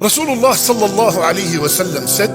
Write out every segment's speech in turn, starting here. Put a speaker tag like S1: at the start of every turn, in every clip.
S1: Rasulullah sallallahu alayhi wasallam said,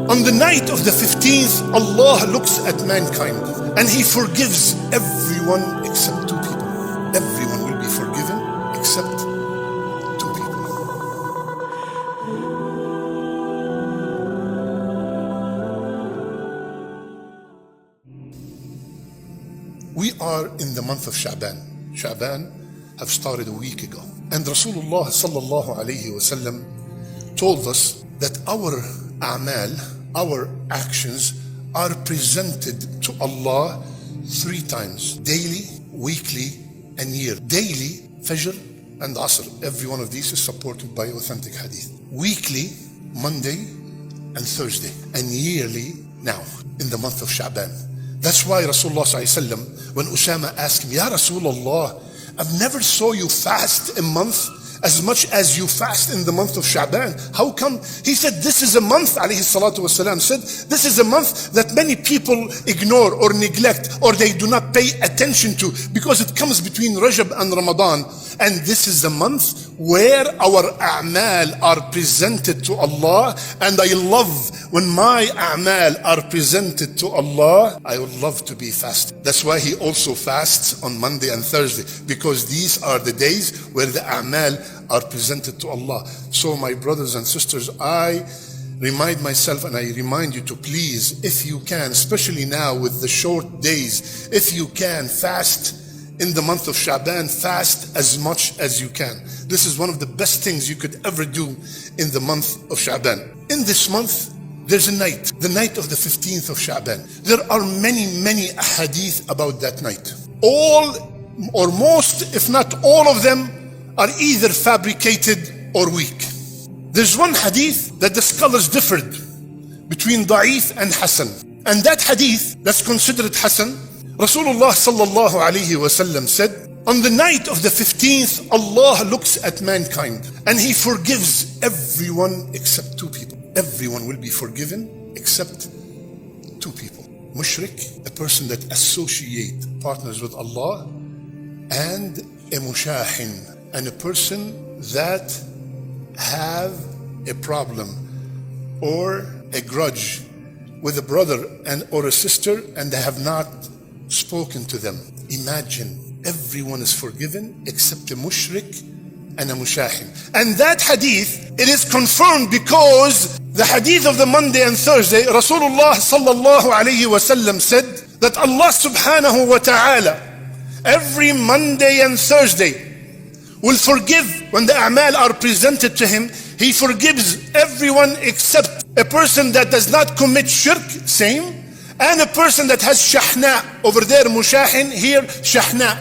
S1: on the night of the 15th, Allah looks at mankind and He forgives everyone except two people. Everyone will be forgiven except two people. We are in the month of Shaaban. Shaaban have started a week ago. And Rasulullah sallallahu alayhi wasallam told us that our a'mal, our actions are presented to Allah 3 times, daily, weekly, and year. Daily, Fajr and Asr. Every one of these is supported by authentic hadith. Weekly, Monday and Thursday. And yearly, now, in the month of Shaaban. That's why Rasulullah sallallahu alaihi wasallam, when Usama asked him, Ya Rasulullah, I've never saw you fast a month as much as you fast in the month of Shaaban. How come? He said, this is a month, alayhi salatu wasalam said, this is a month that many people ignore or neglect or they do not pay attention to because it comes between Rajab and Ramadan. And this is the month where our a'mal are presented to Allah. And I love when my a'mal are presented to Allah. I would love to be fasting. That's why he also fasts on Monday and Thursday, because these are the days where the a'mal are presented to Allah. So my brothers and sisters, I remind myself and I remind you to please, if you can, especially now with the short days, if you can fast in the month of Shaaban, fast as much as you can. This is one of the best things you could ever do in the month of Shaaban. In this month, there's a night, the night of the 15th of Shaaban. There are many ahadith about that night. All or most, if not all of them, are either fabricated or weak. There's one hadith that the scholars differed between da'if and hasan. And that hadith that's considered hasan, Rasulullah sallallahu alayhi wasallam said, on the night of the 15th, Allah looks at mankind and He forgives everyone except 2 people. Everyone will be forgiven except 2 people. Mushrik, a person that associate partners with Allah, and a mushahin, and a person that have a problem or a grudge with a brother and or a sister and they have not spoken to them. Imagine, everyone is forgiven except a mushrik and a mushahin. And that hadith, it is confirmed because the hadith of the Monday and Thursday, Rasulullah sallallahu alayhi wasallam said that Allah subhanahu wa ta'ala every Monday and Thursday will forgive. When the a'mal are presented to Him, He forgives everyone except a person that does not commit shirk, same, and a person that has shahna. Over there mushahin, here shahna.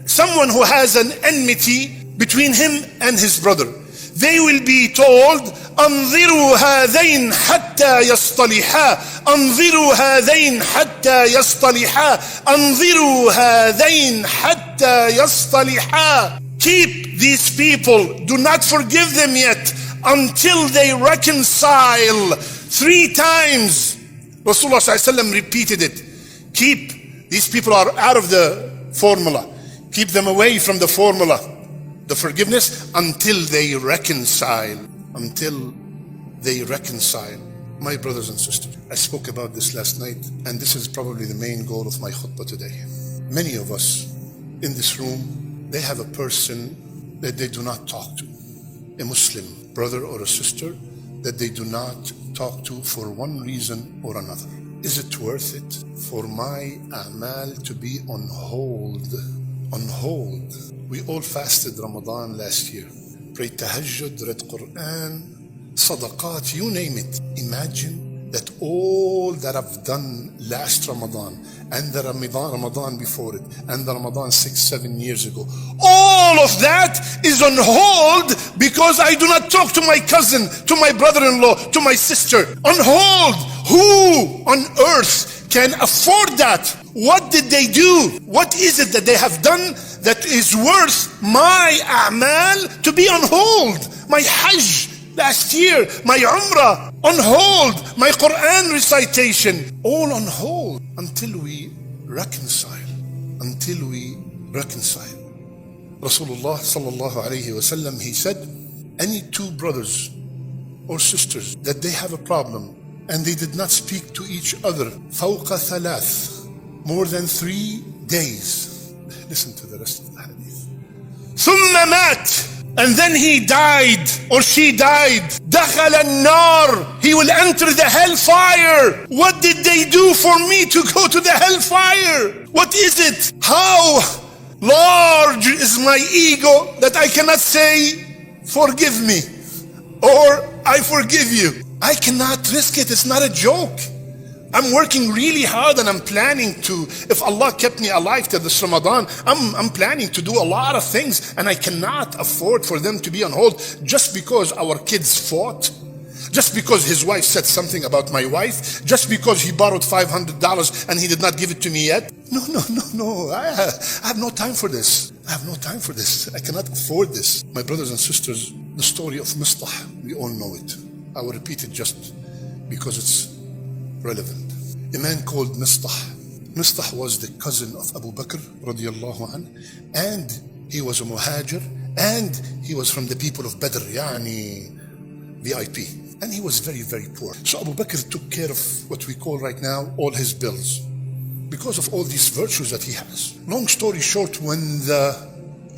S1: Someone who has an enmity between him and his brother. They will be told, أنظروا هذين حتى يصطلحا أنظروا هذين حتى يصطلحا أنظروا هذين حتى يصطلحا. Keep these people, do not forgive them yet until they reconcile. 3 times Rasulullah ﷺ repeated it. Keep, these people are out of the formula. Keep them away from the formula, the forgiveness, until they reconcile. Until they reconcile. My brothers and sisters, I spoke about this last night, and this is probably the main goal of my khutbah today. Many of us in this room, they have a person that they do not talk to, a Muslim brother or a sister that they do not talk to for one reason or another. Is it worth it for my a'mal to be on hold? On hold. We all fasted Ramadan last year. Prayed tahajjud, read Quran, sadaqat, you name it. Imagine that all that I've done last Ramadan and the Ramadan before it and the Ramadan 6-7 years ago, all of that is on hold because I do not talk to my cousin, to my brother-in-law, to my sister. On hold. Who on earth can afford that? What did they do? What is it that they have done that is worth my a'mal to be on hold? My hajj last year, my umrah on hold, my Quran recitation, all on hold until we reconcile. Until we reconcile. Rasulullah sallallahu alayhi wasallam, he said, any 2 brothers or sisters that they have a problem and they did not speak to each other فوق ثلاث, more than 3 days. Listen to the rest of the hadith. ثم مات, and then he died or she died. دخل النار, he will enter the hellfire. What did they do for me to go to the hellfire? What is it? How large is my ego that I cannot say, forgive me, or I forgive you? I cannot risk it. It's not a joke. I'm working really hard and I'm planning to, if Allah kept me alive till this Ramadan, I'm planning to do a lot of things, and I cannot afford for them to be on hold just because our kids fought, just because his wife said something about my wife, just because he borrowed $500 and he did not give it to me yet. No. I have no time for this. I have no time for this. I cannot afford this. My brothers and sisters, the story of Mistah, we all know it. I will repeat it just because it's relevant. A man called Mistah. Mistah was the cousin of Abu Bakr radiallahu anhu, and he was a muhajir, and he was from the people of Badr, yani VIP. And he was very, very poor. So Abu Bakr took care of what we call right now all his bills, because of all these virtues that he has. Long story short, when the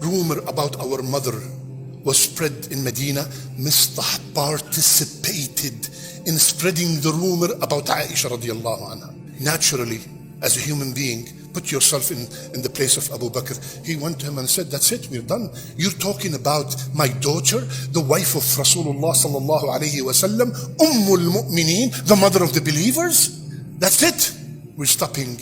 S1: rumor about our mother was spread in Medina, Mistah participated in spreading the rumor about Aisha radiallahu anha. Naturally, as a human being, put yourself in the place of Abu Bakr. He went to him and said, that's it, we're done. You're talking about my daughter, the wife of Rasulullah sallallahu alayhi wa sallam, Ummul Mu'mineen, the mother of the believers? That's it. We're stopping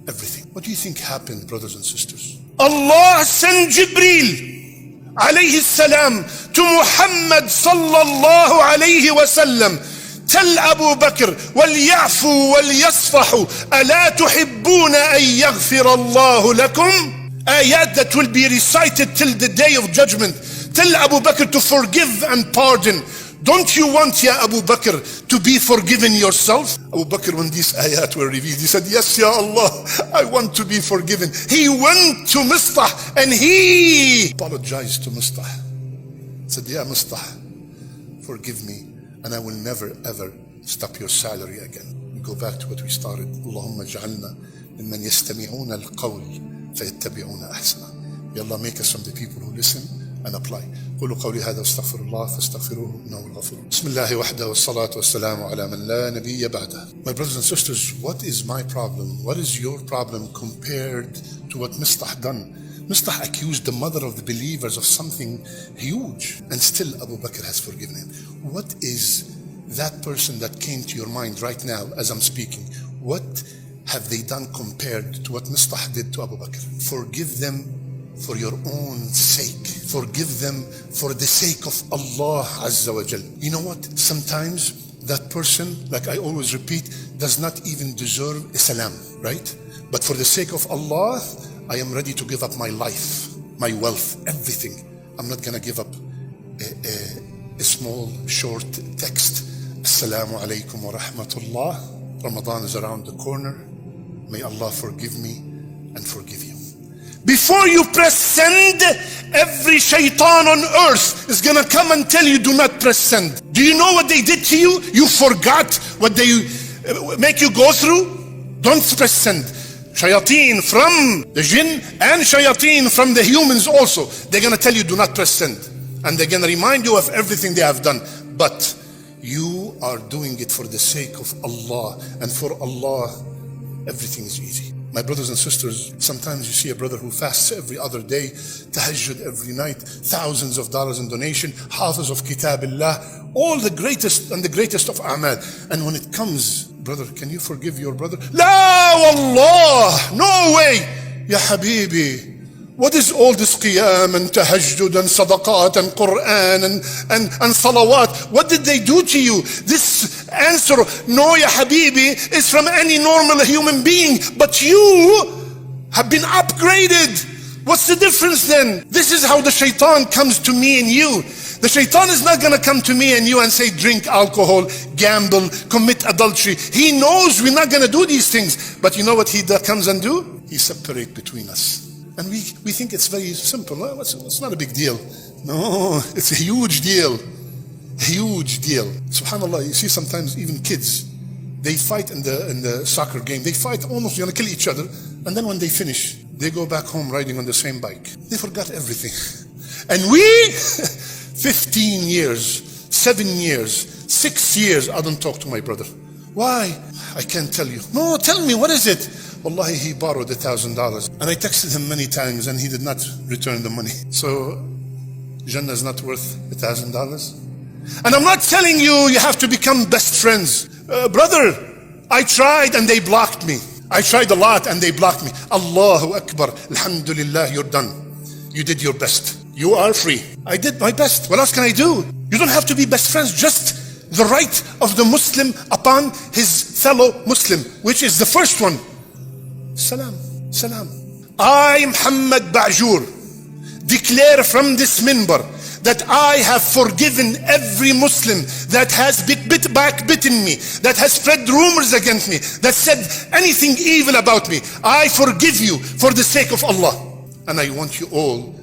S1: everything. What do you think happened, brothers and sisters? Allah sent Jibreel alayhi salam to Muhammad sallallahu alayhi wa sallam. Tell Abu Bakr, وَلْيَعْفُوا وَلْيَصْفَحُوا أَلَا تُحِبُّونَ أَن يَغْفِرَ اللَّهُ لَكُمْ? Ayat that will be recited till the day of judgment. Tell Abu Bakr to forgive and pardon. Don't you want, Ya Abu Bakr, to be forgiven yourself? Abu Bakr, when these ayat were revealed, he said, yes, Ya Allah, I want to be forgiven. He went to Mistah and he apologized to Mistah. Said, Ya Mistah, forgive me, and I will never ever stop your salary again. We go back to what we started. Allahumma ja'alna mimman yastami'una al-qawl fayattabi'una ahsana. Ya Allah, make us from the people who listen and apply. قولوا قولي هذا واستغفر الله فاستغفروه إنه الغفور. بسم الله وحده والصلاة والسلام على من لا نبي بعده. My brothers and sisters, what is my problem? What is your problem compared to what Mistah done? Mistah accused the mother of the believers of something huge, and still Abu Bakr has forgiven him. What is that person that came to your mind right now as I'm speaking? What have they done compared to what Mistah did to Abu Bakr? Forgive them for your own sake. Forgive them for the sake of Allah Azza wa Jal. You know what? Sometimes that person, like I always repeat, does not even deserve a salam, right? But for the sake of Allah, I am ready to give up my life, my wealth, everything. I'm not gonna give up a small, short text. Assalamu alaikum wa rahmatullah. Ramadan is around the corner. May Allah forgive me and forgive you. Before you press send, every shaitan on earth is gonna come and tell you, do not press send. Do you know what they did to you? You forgot what they make you go through? Don't press send. Shayateen from the jinn and shayateen from the humans also, they're gonna tell you, do not press send. And they're gonna remind you of everything they have done. But you are doing it for the sake of Allah, and for Allah, everything is easy. My brothers and sisters, sometimes you see a brother who fasts every other day, tahajjud every night, thousands of dollars in donation, hafiz of kitabillah, all the greatest and the greatest of a'mal. And when it comes, brother, can you forgive your brother? La wallah, no way. Ya habibi, what is all this qiyam and tahajjud and sadaqat and Quran and salawat? What did they do to you? This answer, no ya habibi, is from any normal human being, but you have been upgraded. What's the difference then? This is how the shaitan comes to me and you. The shaitan is not gonna come to me and you and say, drink alcohol, gamble, commit adultery. He knows we're not gonna do these things. But you know what he comes and do? He separates between us. And we think it's very simple. Well, it's not a big deal. No, it's a huge deal. Huge deal. Subhanallah, you see sometimes even kids, they fight in the soccer game. They fight almost gonna kill each other. And then when they finish, they go back home riding on the same bike. They forgot everything. And we, 15 years, 7 years, 6 years, I don't talk to my brother. Why? I can't tell you. No, tell me, what is it? Wallahi, he borrowed $1,000. And I texted him many times and he did not return the money. So, Jannah is not worth $1,000. And I'm not telling you have to become best friends. Brother, I tried and they blocked me. I tried a lot and they blocked me. Allahu Akbar. Alhamdulillah, you're done. You did your best. You are free. I did my best. What else can I do? You don't have to be best friends. Just the right of the Muslim upon his fellow Muslim, which is the first one. Salam. Salam. I, Mohamad Baajour, declare from this minbar that I have forgiven every Muslim that has backbitten me, that has spread rumors against me, that said anything evil about me. I forgive you for the sake of Allah. And I want you all